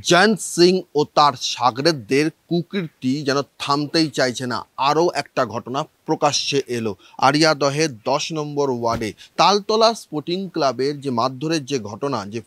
জয়ন্ত সিং ও তার শাগরেদদের কুকীর্তি যেন থামতেই চাইছে না। আরও একটা ঘটনা প্রকাশ্যে এলো আড়িয়াদহের 10 নম্বর ওয়ার্ডে তালতলা স্পোর্টিং ক্লাবের যে মারধরের যে ঘটনা, যে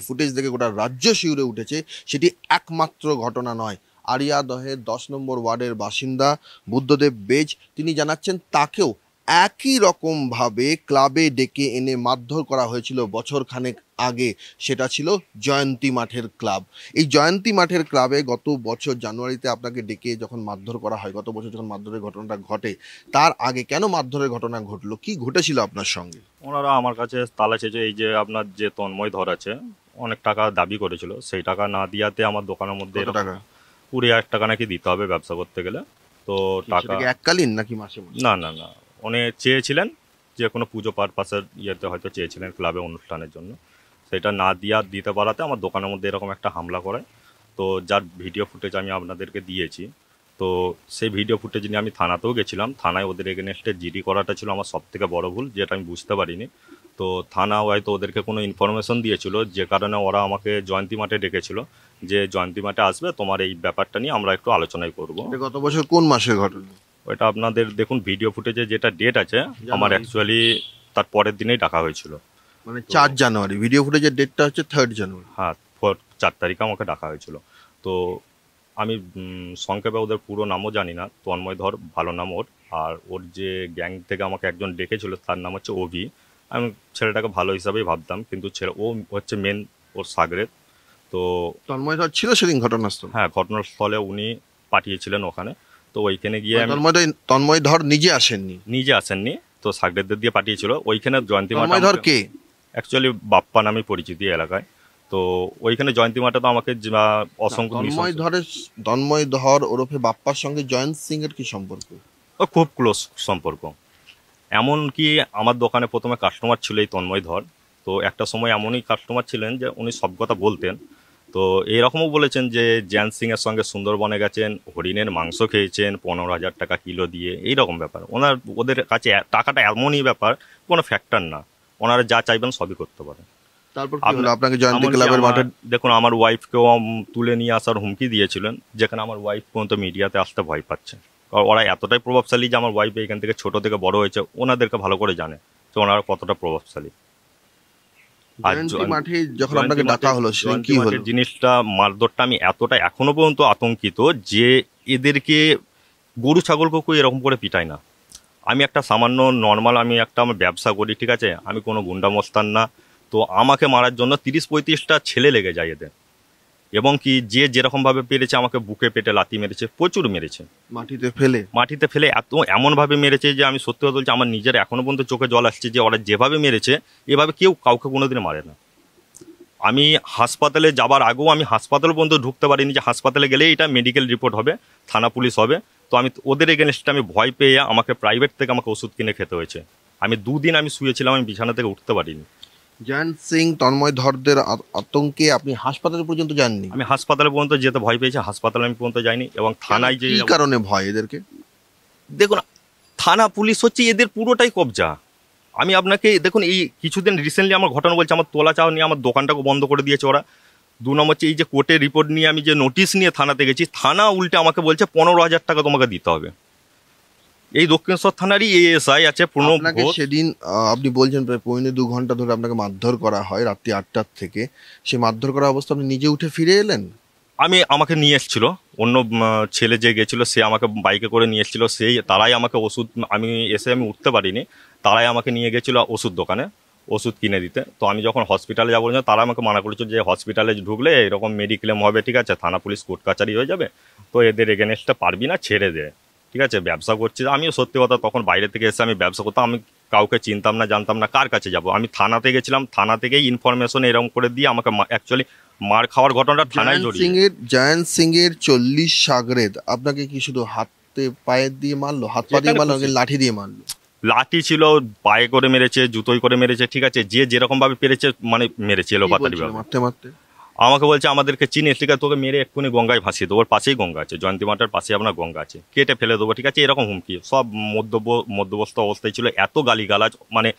ফুটেজ দেখে গোটা রাজ্য শিউরে উঠেছে। সেটি একমাত্র ঘটনা নয়। আড়িয়াদহের 10 নম্বর ওয়ার্ডের বাসিন্দা বুদ্ধদেব বেজ তিনি জানাচ্ছেন তাকেও একই রকমভাবে ক্লাবে ডেকে এনে মারধর করা হয়েছিল বছরখানেক আগে। সেটা ছিল জয়ন্তী মাঠের ক্লাব। এই জয়ন্তী মাঠের ক্লাবে গত বছর জানুয়ারিতে আপনাকে ডেকে যখন মারধর করা হয়, গত বছর যখন মারধরের ঘটনাটা ঘটে, তার আগে কেন মারধরের ঘটনা ঘটলো, কি ঘটেছিল আপনার সঙ্গে? ওনারা আমার কাছে তালা চেয়েছে, এই যে আপনার যে তন্ময় ধর আছে অনেক টাকা দাবি করেছিল, সেই টাকা না দিয়াতে আমার দোকানের মধ্যে কত টাকা? 20,000 টাকা নাকি দিতে হবে ব্যবসা করতে গেলে। তো টাকা এককালীন নাকি মাসে মাসে? না না না, উনি চেয়েছিলেন যে কোনো পুজো পারপাসের ইয়েতে হয়তো চেয়েছিলেন, ক্লাবে অনুষ্ঠানের জন্য। সেটা না দিতে পারাতে আমার দোকানের মধ্যে এরকম একটা হামলা করে। তো যার ভিডিও ফুটেজ আমি আপনাদেরকে দিয়েছি, তো সেই ভিডিও ফুটেজ নিয়ে আমি থানাতেও গেছিলাম। থানায় ওদের এগেনস্টে জিডি করাটা ছিল আমার সব থেকে বড় ভুল, যেটা আমি বুঝতে পারিনি। তো থানা হয়তো ওদেরকে কোনো ইনফরমেশন দিয়েছিল, যে কারণে ওরা আমাকে জয়ন্তী মাঠে ডেকেছিল, যে জয়ন্তী মাঠে আসবে, তোমার এই ব্যাপারটা নিয়ে আমরা একটু আলোচনাই করবো। গত বছর কোন মাসের ঘটনা? ওইটা আপনাদের দেখুন ভিডিও ফুটেজে যেটা ডেট আছে, আমার অ্যাকচুয়ালি তার পরের দিনেই ডাকা হয়েছিল, মানে 4 জানুয়ারি। ভিডিও ফুটেজের ডেটটা হচ্ছে 3 জানুয়ারি। হ্যাঁ, 4 তারিখে আমাকে ডাকা হয়েছিল। তো আমি সংক্ষেপে ওদের পুরো নামও জানি না। তন্ময় ধর ভালো নাম ওর, আর ওর যে গ্যাং থেকে আমাকে একজন ডেকেছিল তার নাম হচ্ছে অভি। আমি ছেলেটাকে ভালো হিসাবেই ভাবতাম, কিন্তু ও হচ্ছে মেন ওর সাগরেদ। তো তন্ময় ধর ছিল সেদিন ঘটনাস্থল? হ্যাঁ, ঘটনাস্থলে উনি পাঠিয়েছিলেন ওখানে। তো ওইখানে গিয়ে তন্ময় ধর নিজে আসেননি, তো সাগরেদদের দিয়ে পাঠিয়েছিল ওইখানে। জয়ন্তী মাঠে তন্ময় ধর কে? অ্যাকচুয়ালি বাপ্পা নামে পরিচিতি এলাকায়। তো ওইখানে জয়ন্তী মাঠে তো আমাকে অসংখ্য তন্ময় ধর ওরফে বাপ্পার সঙ্গে জয়ন্ত সিং এর কি সম্পর্ক? ও খুব ক্লোজ সম্পর্ক। এমনকি আমার দোকানে প্রথমে কাস্টমার ছিল এই তন্ময় ধর। তো একটা সময় এমনই কাস্টমার ছিলেন যে উনি সব কথা বলতেন। তো এইরকমও বলেছেন যে জয়ন্ত সিং এর সঙ্গে সুন্দরবনে গেছেন, হরিণের মাংস খেয়েছেন 15,000 টাকা কিলো দিয়ে, এইরকম ব্যাপার। ওদের কাছে টাকাটা এমনই ব্যাপার, কোনো ফ্যাক্টর না। ওনারা যা চাইবেন সবই করতে পারেন। তারপর আপনাকে জয়ন্তী ক্লাবের মাঠে দেখুন, আমার ওয়াইফকেও তুলে নিয়ে আসার হুমকি দিয়েছিলেন, যেখানে আমার ওয়াইফ পর্যন্ত মিডিয়াতে আসতে ভয় পাচ্ছে। ওরা এতটাই প্রভাবশালী যে আমার ওয়াইফ এখান থেকে ছোট থেকে বড় হয়েছে, ওনাদেরকে ভালো করে জানে যে ওনারা কতটা প্রভাবশালী। জিনিসটা মারধরটা আমি এখনো পর্যন্ত আতঙ্কিত যে এদেরকে গরু ছাগলকে এরকম করে পিটায় না। আমি একটা সামান্য নর্মাল, আমার ব্যবসা করি, ঠিক আছে, আমি কোনো গুন্ডা মস্তান না। তো আমাকে মারার জন্য 30-35টা ছেলে লেগে যায় এদের। এবং কি যে যেরকম ভাবে পেরেছে আমাকে বুকে পেটে লাথি মেরেছে, প্রচুর মেরেছে, মাটিতে ফেলে এমন ভাবে মেরেছে যে আমি সত্যি কথা বলছি, আমার নিজের এখনো পর্যন্ত চোখে জল আসছে যে ওরা যেভাবে মেরেছে এভাবে কেউ কাউকে কোনোদিন মারে না। আমি হাসপাতালে যাবার আগেও আমি হাসপাতাল পর্যন্ত ঢুকতে পারিনি, যে হাসপাতালে গেলে এটা মেডিকেল রিপোর্ট হবে, থানা পুলিশ হবে। তো আমি ওদের এগেনস্টে আমি ভয় পেয়ে আমাকে প্রাইভেট থেকে আমাকে ওষুধ কিনে খেতে হয়েছে। আমি 2 দিন আমি শুয়েছিলাম, আমি বিছানা থেকে উঠতে পারিনি। জয়ন্ত সিং তন্ময় ধরদের আতঙ্কে আপনি হাসপাতালে পর্যন্ত যাননি? আমি হাসপাতালে পর্যন্ত যেতে ভয় পেয়েছি, হাসপাতালে আমি পর্যন্ত যাইনি। এবং থানায় যে কারণে ভয় এদেরকে, দেখুন, থানা পুলিশ হচ্ছে এদের পুরোটাই কবজা। আমি আপনাকে দেখুন, এই কিছুদিন রিসেন্টলি আমার ঘটনা বলছে, আমার তোলা চাওয়া নিয়ে আমার দোকানটাকে বন্ধ করে দিয়েছে ওরা। 2 নম্বর হচ্ছে এই যে কোর্টের রিপোর্ট নিয়ে আমি যে নোটিশ নিয়ে থানাতে গেছি, থানা উল্টে আমাকে বলছে 15,000 টাকা তোমাকে দিতে হবে। এই দক্ষিণেশ্বর থানারই এএসআই আছে প্রণব ঘোষ। সেদিন আপনি বলছেন প্রায় 2.25 ঘন্টা ধরে আপনাকে মারধর করা হয় রাত্রি 8টার থেকে। সেই মারধর করা অবস্থা আপনি নিজে উঠে ফিরে এলেন? আমাকে নিয়ে এসেছিল অন্য ছেলে যে গেছিল, সে আমাকে বাইকে করে নিয়ে এসেছিল। তারাই আমাকে ওষুধ, আমি উঠতে পারিনি, তারাই আমাকে নিয়ে গেছিলো ওষুধ দোকানে ওষুধ কিনে দিতে। তো আমি যখন হসপিটালে যাবো, তারা আমাকে মানা করেছিল যে হসপিটালে ঢুকলে এরকম মেডিক্লেম হবে, ঠিক আছে, থানা পুলিশ কোর্ট কাচারি হয়ে যাবে, তো এদের এগেনস্টে পারবি না, ছেড়ে দে, ঠিক আছে, ব্যবসা করছি। আমিও সত্যি কথা, তখন বাইরে থেকে এসে আমি ব্যবসা করতাম, আমি কাউকে চিনতাম না, জানতাম না, কার কাছে যাব। আমি থানাতে গেছিলাম, থানা থেকেই ইনফরমেশন এরকম করে দিয়ে আমাকে অ্যাকচুয়ালি মার খাওয়ার ঘটনাটা থানায় জড়িয়ে। জয়ন্ত সিং এর 40 শাগরেদ আপনাকে কি শুধু হাতে পায়ে দিয়ে মারলো, হাত পা দিয়ে মারলো, লাঠি দিয়ে মারলো? লাঠি ছিল, পায়ে করে মেরেছে, জুতোই করে মেরেছে, ঠিক আছে, যে যেরকম ভাবে পেরেছে মানে মেরেছে এলোপাতাড়ি ভাবে। মারতে মারতে আমাকে বলছে আমাদেরকে চিনিস, ঠিক আছে, তোকে মেরে এক্ষুনি গঙ্গায় ভাসিয়ে দেবো, ওর পাশেই গঙ্গা আছে, জয়ন্তী মাঠের পাশে আপনার গঙ্গা আছে, কেটে ফেলে দেবো, ঠিক আছে, এরকম হুমকি। সব মধ্যবস্ত অবস্থায় ছিল। এত গালিগালাজ মানে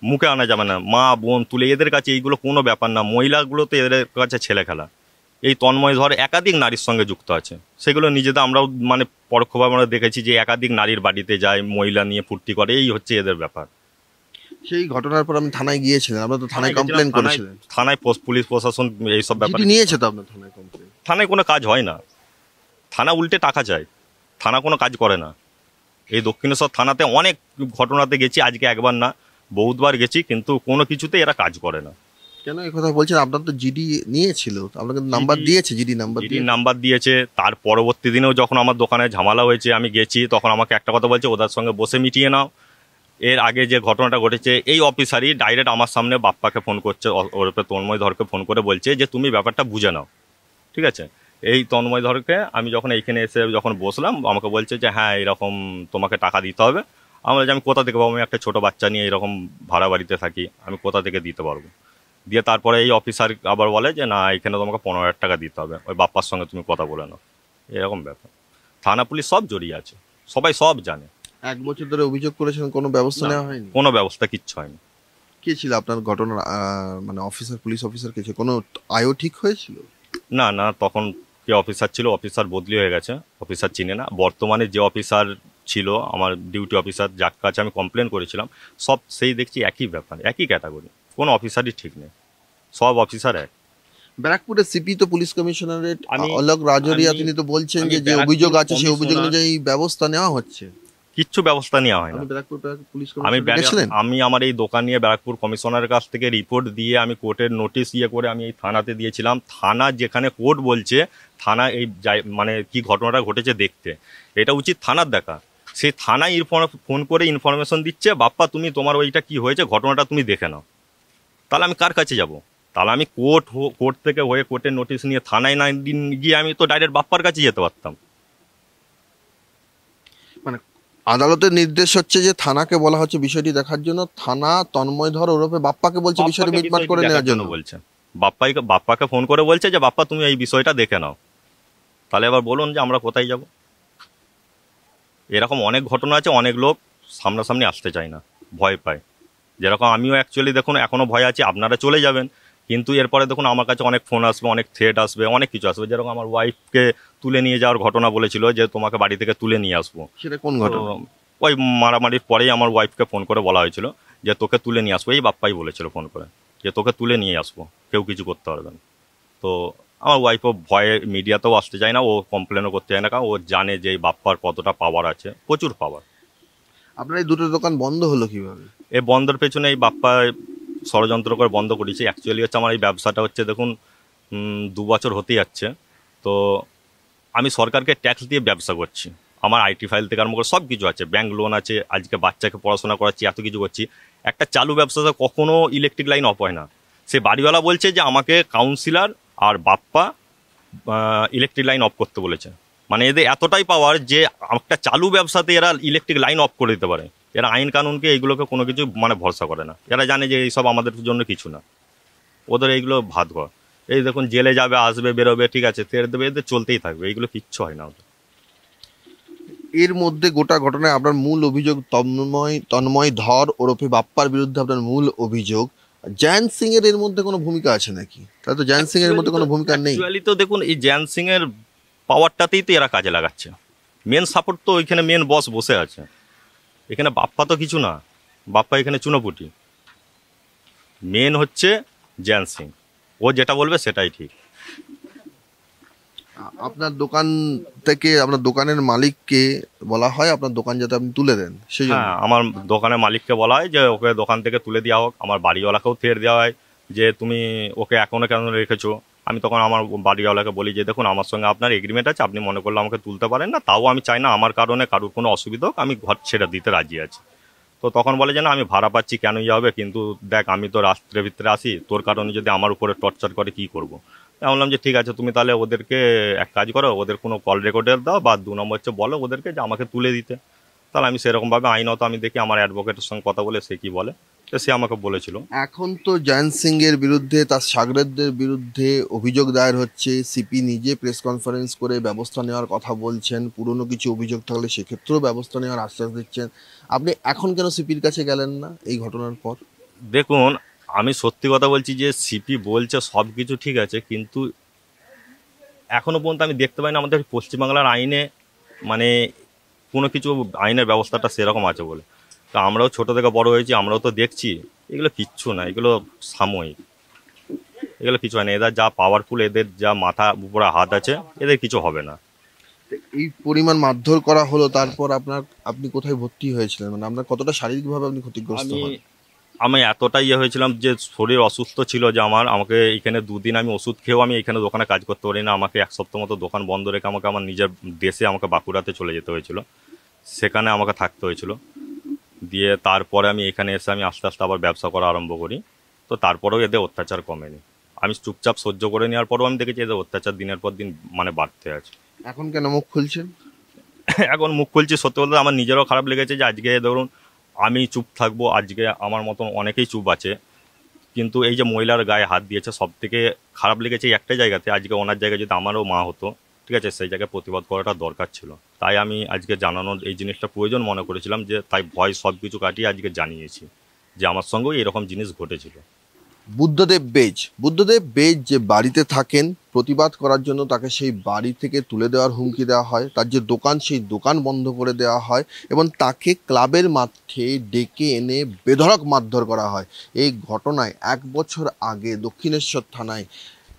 মুখে আনা যাবে না। মা বোন তুলে, এদের কাছে এইগুলো কোনো ব্যাপার না। মহিলাগুলো তো এদের কাছে ছেলে খেলা। এই তন্ময় ধর একাধিক নারীর সঙ্গে যুক্ত আছে, সেগুলো নিজেদের আমরাও মানে পরোক্ষভাবে আমরা দেখেছি যে একাধিক নারীর বাড়িতে যায়, মহিলা নিয়ে ফুর্তি করে, এই হচ্ছে এদের ব্যাপার। সেই ঘটনার পর আপনি থানায় গিয়েছিলেন, আপনারা তো থানায় গেছিলাম, কমপ্লেন করেছিলেন, থানায় পুলিশ প্রশাসন এইসব ব্যাপারে জিডি নিয়েছে তো আপনার থানায় কমপ্লেন? থানায় কোনো কাজ হয় না, থানা উল্টে টাকা চায়, থানা কোনো কাজ করে না। এই দক্ষিণেশ্বর থানাতে অনেক ঘটনাতে গেছি, আজকে একবার না বহুতবার গেছি, কিন্তু কোনো কিছুতে এরা কাজ করে না। কেন এই কথা বলছেন? আপনার তো জিডি নিয়েছিল, আপনাকে নাম্বার দিয়েছে, জিডি নাম্বার জিডি দিয়ে নাম্বার দিয়েছে। তার পরবর্তী দিনেও যখন আমার দোকানে ঝামেলা হয়েছে, আমি গেছি, তখন আমাকে একটা কথা বলছে, ওদের সঙ্গে বসে মিটিয়ে নাও। এর আগে যে ঘটনাটা ঘটেছে, এই অফিসারই ডাইরেক্ট আমার সামনে বাপ্পাকে ফোন করছে, ওরপে তন্ময় ধরকে ফোন করে বলছে যে তুমি ব্যাপারটা বুঝে নাও, ঠিক আছে। এই তন্ময় ধরকে আমি যখন এইখানে এসে যখন বসলাম, আমাকে বলছে যে হ্যাঁ এরকম তোমাকে টাকা দিতে হবে। আমরা যে আমি কোথা থেকে পাবো, আমি একটা ছোটো বাচ্চা নিয়ে এরকম ভাড়া বাড়িতে থাকি, আমি কোথা থেকে দিতে পারবো। দিয়ে তারপরে এই অফিসার আবার বলে যে না, এখানে তোমাকে 15,000 টাকা দিতে হবে, ওই বাপ্পার সঙ্গে তুমি কথা বলে নাও। এরকম ব্যাপার। থানা পুলিশ সব জড়িয়ে আছে, সবাই সব জানে। 1 বছর ধরে অভিযোগ করেছেন, কোনো ব্যবস্থা নেওয়া হয়নি? কোনো ব্যবস্থা কিচ্ছু হয়নি। কে ছিল আপনার ঘটনার মানে অফিসার, পুলিশ অফিসার কে ছিল? কোনো আয়ও ঠিক হয়েছিল? না না, তখন যে অফিসার ছিল, অফিসার বদলি হয়ে গেছে, অফিসার চিনে না। বর্তমানে যে অফিসার ছিল আমার ডিউটি অফিসার, যার কাছে আমি কমপ্লেন করেছিলাম, সব সেই দেখছি একই ব্যাপার, একই ক্যাটাগরি, কোনো অফিসারই ঠিক নেই, সব অফিসার এক। ব্যারাকপুরের সিপি তো পুলিশ কমিশনারেট আমি- অলোক রাজরিয়া, আমি- তিনি তো বলছেন আমি যে যে ব্যারাকপুর অভিযোগ আছে সেই অভিযোগ কমিশনার- অনুযায়ী ব্যবস্থা নেওয়া হচ্ছে। কিচ্ছু ব্যবস্থা নেওয়া হয় না। আপনি ব্যারাকপুর পুলিশ আমি কমিশনার গেছিলেন? আমি আমার এই দোকান নিয়ে ব্যারাকপুর কমিশনারের কাছ থেকে রিপোর্ট দিয়ে, আমি কোর্টের নোটিশ ইয়ে করে আমি এই থানাতে দিয়েছিলাম। থানা যেখানে কোর্ট বলছে, থানা এই মানে কি ঘটনাটা ঘটেছে দেখতে, এটা উচিত থানার দেখা। সেই থানায় ফোন করে ইনফরমেশন দিচ্ছে, বাপ্পা তুমি তোমার ওইটা কি হয়েছে ঘটনাটা তুমি দেখে নাও। তাহলে আমি কার কাছে যাব? তাহলে আমি কোর্ট থেকে হয়ে কোর্টের নোটিশ নিয়ে থানায় না গিয়ে আমি তো ডাইরেক্ট বাপ্পার কাছে যেতে পারতাম। মানে আদালতের নির্দেশ হচ্ছে যে থানাকে বলা হচ্ছে বিষয়টি দেখার জন্য, থানা তন্ময় ধর ওরফে বাপ্পাকে বলছে বিষয়টি বাপ্পাকে মিটমাট করে বিষয়টি নেওয়ার দেখার জন্য। বলছে, বাপ্পাকে ফোন করে বলছে যে বাপ্পা তুমি এই বিষয়টা দেখে নাও। তাহলে এবার বলুন যে আমরা কোথায় যাব? এরকম অনেক ঘটনা আছে, অনেক লোক সামনাসামনি আসতে চায় না, ভয় পায়। যেরকম আমিও অ্যাকচুয়ালি দেখুন এখনও ভয় আছে, আপনারা চলে যাবেন, কিন্তু এরপরে দেখুন আমার কাছে অনেক ফোন আসবে, অনেক থ্রেট আসবে, অনেক কিছু আসবে। যেরকম আমার ওয়াইফকে তুলে নিয়ে যাওয়ার ঘটনা বলেছিল, যে তোমাকে বাড়ি থেকে তুলে নিয়ে আসবো। সেটা কোন তো ঘটনা? ওই মারামারির পরেই আমার ওয়াইফকে ফোন করে বলা হয়েছিল যে তোকে তুলে নিয়ে আসবো। এই বাপ্পাই বলেছিল ফোন করে যে তোকে তুলে নিয়ে আসবো, কেউ কিছু করতে পারবে না। তো আমার ওয়াইফও ভয়ে মিডিয়াতেও আসতে চায় না, ও কমপ্লেনও করতে চায় না, কারণ ও জানে যে এই বাপ্পার কতটা পাওয়ার আছে, প্রচুর পাওয়ার। আপনার এই দুটো দোকান বন্ধ হলো কিভাবে? এই বন্ধের পেছনে এই বাপ্পা ষড়যন্ত্র করে বন্ধ করেছে। অ্যাকচুয়ালি হচ্ছে আমার এই ব্যবসাটা হচ্ছে দেখুন 2 বছর হতে যাচ্ছে। তো আমি সরকারকে ট্যাক্স দিয়ে ব্যবসা করছি, আমার আইটি ফাইল থেকে আরম্ভ করে সব কিছু আছে, ব্যাংক লোন আছে, আজকে বাচ্চাকে পড়াশোনা করাচ্ছি, এত কিছু করছি। একটা চালু ব্যবসাতে কখনো ইলেকট্রিক লাইন অফ হয় না। সে বাড়িওয়ালা বলছে যে আমাকে কাউন্সিলর আর বাপ্পা ইলেকট্রিক লাইন অফ করতে বলেছে। মানে এদের এতটাই পাওয়ার যে একটা চালু ব্যবসাতে এরা ইলেকট্রিক লাইন অফ করে দিতে পারে। এরা আইন কানুনকে এইগুলোকে কোনো কিছু মানে ভরসা করে না, এরা জানে যে এইসব আমাদের জন্য কিছু না, ওদের এইগুলো ভাত ঘর। এই দেখুন জেলে যাবে, আসবে, বেরোবে, ঠিক আছে, তেড়ে দেবে, এদের চলতেই থাকবে, এইগুলো কিচ্ছু হয় না ওদের। এর মধ্যে গোটা ঘটনায় আপনার মূল অভিযোগ তন্ময় ধর ওরফে বাপ্পার বিরুদ্ধে আপনার মূল অভিযোগ। জয়ন্ত সিং এর মধ্যে কোনো ভূমিকা আছে নাকি? তাহলে তো জয়ন্ত সিং এর মধ্যে কোনো ভূমিকা নেই। অ্যাকচুয়ালি তো দেখুন এই জয়ন্ত সিং এর পাওয়ারটাতেই তো এরা কাজে লাগাচ্ছে, মেন সাপোর্ট তো ওইখানে মেন বস বসে আছে, এখানে বাপ্পা তো কিছু না, বাপ্পা এখানে চুনোপুটি, মেন হচ্ছে জয়ন্ত সিং, ও যেটা বলবে সেটাই ঠিক। আপনার দোকান থেকে আপনার দোকানের মালিককে বলা হয় আপনার দোকান যাতে আপনি তুলে দেন, সেই জন্য? হ্যাঁ, আমার দোকানের মালিককে বলা হয় যে ওকে দোকান থেকে তুলে দেওয়া হোক। আমার বাড়িওয়ালাকেও থ্রেট দেওয়া হয় যে তুমি ওকে এখনো কেন রেখেছো। আমি তখন আমার বাড়িওয়ালাকে বলি যে দেখুন আমার সঙ্গে আপনার এগ্রিমেন্ট আছে, আপনি মনে করলে আমাকে তুলতে পারেন না, তাও আমি চাই না আমার কারণে কারোর কোনো অসুবিধা হোক, আমি ঘর ছেড়ে দিতে রাজি আছি। তো তখন বলে যে না আমি ভাড়া পাচ্ছি, কেনই হবে, কিন্তু দেখ আমি তো রাত্রে ভিতরে আসি, তোর কারণে যদি আমার উপরে টর্চার করে কি করবো। আমি বললাম যে ঠিক আছে, তুমি তাহলে ওদেরকে এক কাজ করো, ওদের কোনো কল রেকর্ডের দাও, বা 2 নম্বর হচ্ছে বলো ওদেরকে যে আমাকে তুলে দিতে। তাহলে আমি সেরকমভাবে আইনত আমি দেখি আমার অ্যাডভোকেটের সঙ্গে কথা বলে সে কি বলে, তো সে আমাকে বলেছিল। এখন তো জয়ন্ত সিং এর বিরুদ্ধে, তার সাগরেদদের বিরুদ্ধে অভিযোগ দায়ের হচ্ছে, সিপি নিজে প্রেস কনফারেন্স করে ব্যবস্থা নেওয়ার কথা বলছেন, পুরনো কিছু অভিযোগ থাকলে সেক্ষেত্রেও ব্যবস্থা নেওয়ার আশ্বাস দিচ্ছেন। আপনি এখন কেন সিপির কাছে গেলেন না এই ঘটনার পর? দেখুন আমি সত্যি কথা বলছি যে সিপি বলছে সব কিছু ঠিক আছে, কিন্তু এখনো পর্যন্ত আমি দেখতে পাই না আমাদের পশ্চিমবাংলার আইনে মানে কোনো কিছু আইনের ব্যবস্থাটা সেরকম আছে বলে। তো আমরাও ছোট থেকে বড় হয়েছি, আমরাও তো দেখছি এগুলো কিচ্ছু না, এগুলো সাময়িক, এগুলো কিছু হয় না। এদের যা পাওয়ারফুল, এদের যা মাথা উপরে হাত আছে, এদের কিছু হবে না। এই পরিমাণ মারধর করা হলো, তারপর আপনি কোথায় ভর্তি হয়েছিলেন, মানে আপনার কতটা শারীরিকভাবে আপনি ক্ষতিগ্রস্ত আমি হন? আমি এতটা হয়েছিলাম যে শরীর অসুস্থ ছিল, যে আমাকে এখানে 2 দিন আমি ওষুধ খেয়েও আমি এখানে দোকানে কাজ করতে পারি না। আমাকে 1 সপ্তাহ মতো দোকান বন্ধ রেখে আমাকে আমার নিজের দেশে, আমাকে বাঁকুড়াতে চলে যেতে হয়েছিল, সেখানে আমাকে থাকতে হয়েছিল। দিয়ে তারপরে আমি এখানে এসে আমি আস্তে আস্তে আবার ব্যবসা করা আরম্ভ করি। তো তারপরেও এদের অত্যাচার কমেনি। আমি চুপচাপ সহ্য করে নেওয়ার পরেও আমি দেখেছি এদের অত্যাচার দিনের পর দিন মানে বাড়তে আছে। এখন কেন মুখ খুলছেন? এখন মুখ খুলছি, সত্যি বলতে আমার নিজেরও খারাপ লেগেছে যে আজকে ধরুন আমি চুপ থাকবো, আজকে আমার মতন অনেকেই চুপ আছে, কিন্তু এই যে মহিলার গায়ে হাত দিয়েছে, সব থেকে খারাপ লেগেছে এই একটা জায়গাতে। আজকে ওনার জায়গায় যদি আমারও মা হতো, ঠিক আছে, সেই জায়গায় প্রতিবাদ করাটা দরকার ছিল। তাই আমি আজকে জানানোর এই জিনিসটা প্রয়োজন মনে করেছিলাম, যে তাই ভয় সব কিছু কাটিয়ে আজকে জানিয়েছি যে আমার সঙ্গেও এরকম জিনিস ঘটেছিল। বুদ্ধদেব বেজ যে বাড়িতে থাকেন, প্রতিবাদ করার জন্য তাকে সেই বাড়ি থেকে তুলে দেওয়ার হুমকি দেওয়া হয়, তার যে দোকান সেই দোকান বন্ধ করে দেওয়া হয় এবং তাকে ক্লাবের মাঠে ডেকে এনে বেধড়ক মারধর করা হয়। এই ঘটনায় 1 বছর আগে দক্ষিণেশ্বর থানায়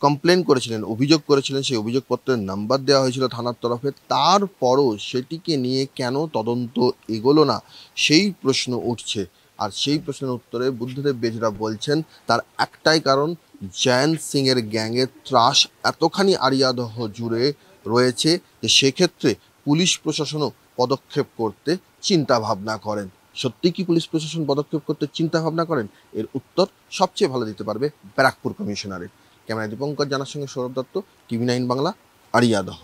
কমপ্লেন করেছিলেন, অভিযোগ করেছিলেন, সেই অভিযোগপত্রের নাম্বার দেওয়া হয়েছিল থানার তরফে। তারপরও সেটিকে নিয়ে কেন তদন্ত এগোলো না, সেই প্রশ্ন উঠছে। আর সেই প্রশ্নের উত্তরে বুদ্ধদেব বেজরা বলছেন তার একটাই কারণ, জয়ন্ত সিংয়ের গ্যাংয়ের ত্রাস এতখানি আরিয়াদহ জুড়ে রয়েছে যে সেক্ষেত্রে পুলিশ প্রশাসনও পদক্ষেপ করতে চিন্তা ভাবনা করেন। সত্যি কি পুলিশ প্রশাসন পদক্ষেপ করতে চিন্তা ভাবনা করেন? এর উত্তর সবচেয়ে ভালো দিতে পারবে ব্যারাকপুর কমিশনারেট। ক্যামেরা দীপঙ্কর জানার সঙ্গে সৌরভ দত্ত, TV9 বাংলা, আরিয়াদহ।